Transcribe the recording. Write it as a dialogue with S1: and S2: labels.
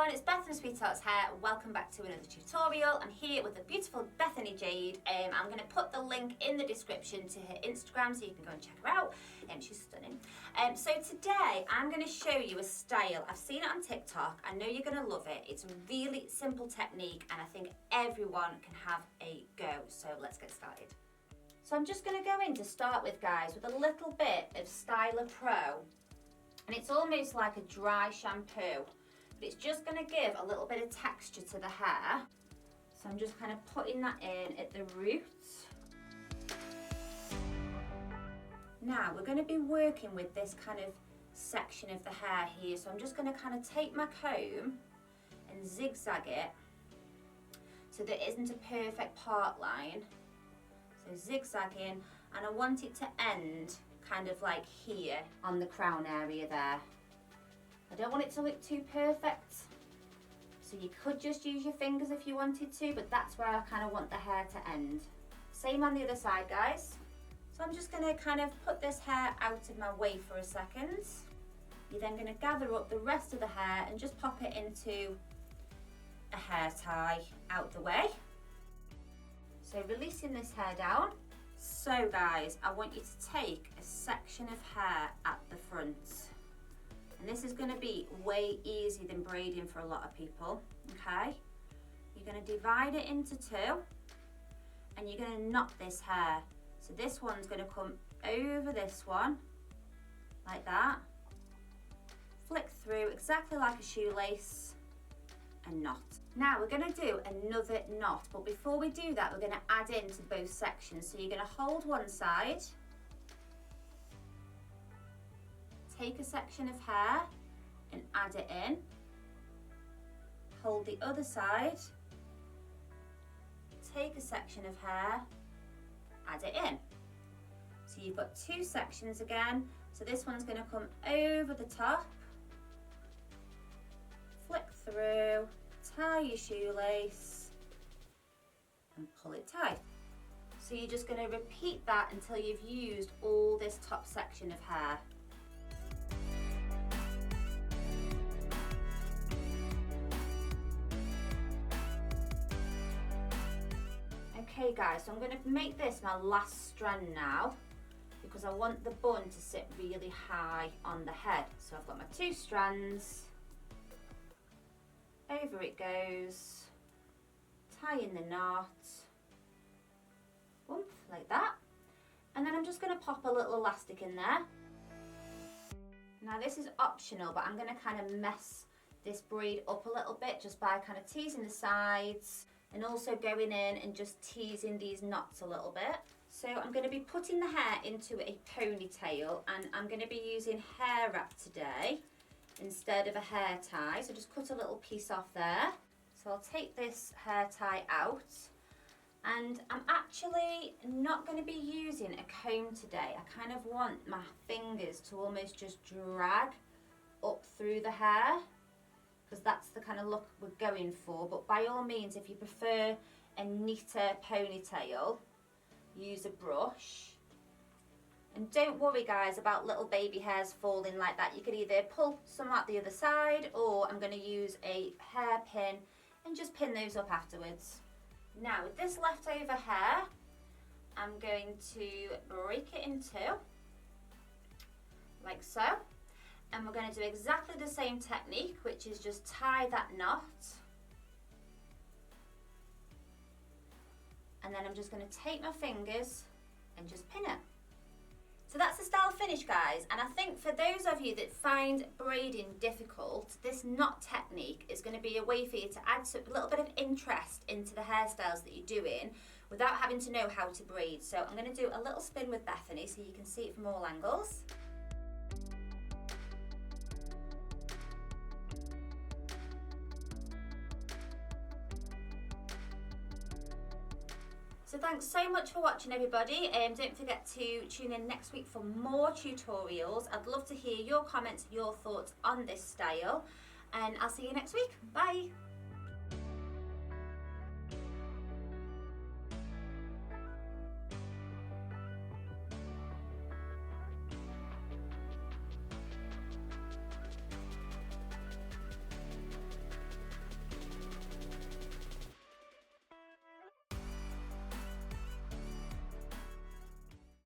S1: everyone, it's Beth from Sweethearts Hair. Welcome back to another tutorial. I'm here with the beautiful Bethany Jade. I'm going to put the link in the description to her Instagram so you can go and check her out. She's stunning. So today I'm going to show you a style. I've seen it on TikTok. I know you're going to love it. It's a really simple technique and I think everyone can have a go. So let's get started. So I'm just going to go in to start with, guys, with a little bit of Stylr Pro. And it's almost like a dry shampoo, but it's just going to give a little bit of texture to the hair. So I'm just kind of putting that in at the roots. Now we're going to be working with this kind of section of the hair here. So I'm just going to kind of take my comb and zigzag it so there isn't a perfect part line. So zigzagging, and I want it to end kind of like here on the crown area there. I don't want it to look too perfect, so you could just use your fingers if you wanted to, but that's where I kind of want the hair to end. Same on the other side, guys. So I'm just going to kind of put this hair out of my way for a second. You're then going to gather up the rest of the hair and just pop it into a hair tie out the way. So releasing this hair down. So guys, I want you to take a section of hair at the front. And this is going to be way easier than braiding for a lot of people, okay? You're going to divide it into two and you're going to knot this hair. So this one's going to come over this one, like that. Flick through exactly like a shoelace and knot. Now we're going to do another knot, but before we do that we're going to add into both sections. So you're going to hold one side, take a section of hair and add it in, hold the other side, take a section of hair, add it in. So you've got two sections again. So this one's going to come over the top, flick through, tie your shoelace and pull it tight. So you're just going to repeat that until you've used all this top section of hair. Okay guys, so I'm going to make this my last strand now because I want the bun to sit really high on the head. So I've got my two strands. Over it goes, tie in the knot, boom, like that. And then I'm just going to pop a little elastic in there. Now this is optional, but I'm going to kind of mess this braid up a little bit just by kind of teasing the sides and also going in and just teasing these knots a little bit. So I'm going to be putting the hair into a ponytail and I'm going to be using hair wrap today instead of a hair tie. So just cut a little piece off there. So I'll take this hair tie out and I'm actually not going to be using a comb today. I kind of want my fingers to almost just drag up through the hair because that's the kind of look we're going for. But by all means, if you prefer a neater ponytail, use a brush. And don't worry guys about little baby hairs falling like that. You could either pull some out the other side or I'm going to use a hairpin and just pin those up afterwards. Now with this leftover hair, I'm going to break it in two, like so. And we're going to do exactly the same technique, which is just tie that knot. And then I'm just going to take my fingers and just pin it. So that's the style finish, guys, and I think for those of you that find braiding difficult, this knot technique is going to be a way for you to add a little bit of interest into the hairstyles that you're doing without having to know how to braid. So I'm going to do a little spin with Bethany so you can see it from all angles. So thanks so much for watching, everybody. Don't forget to tune in next week for more tutorials. I'd love to hear your comments, your thoughts on this style, and I'll see you next week. Bye.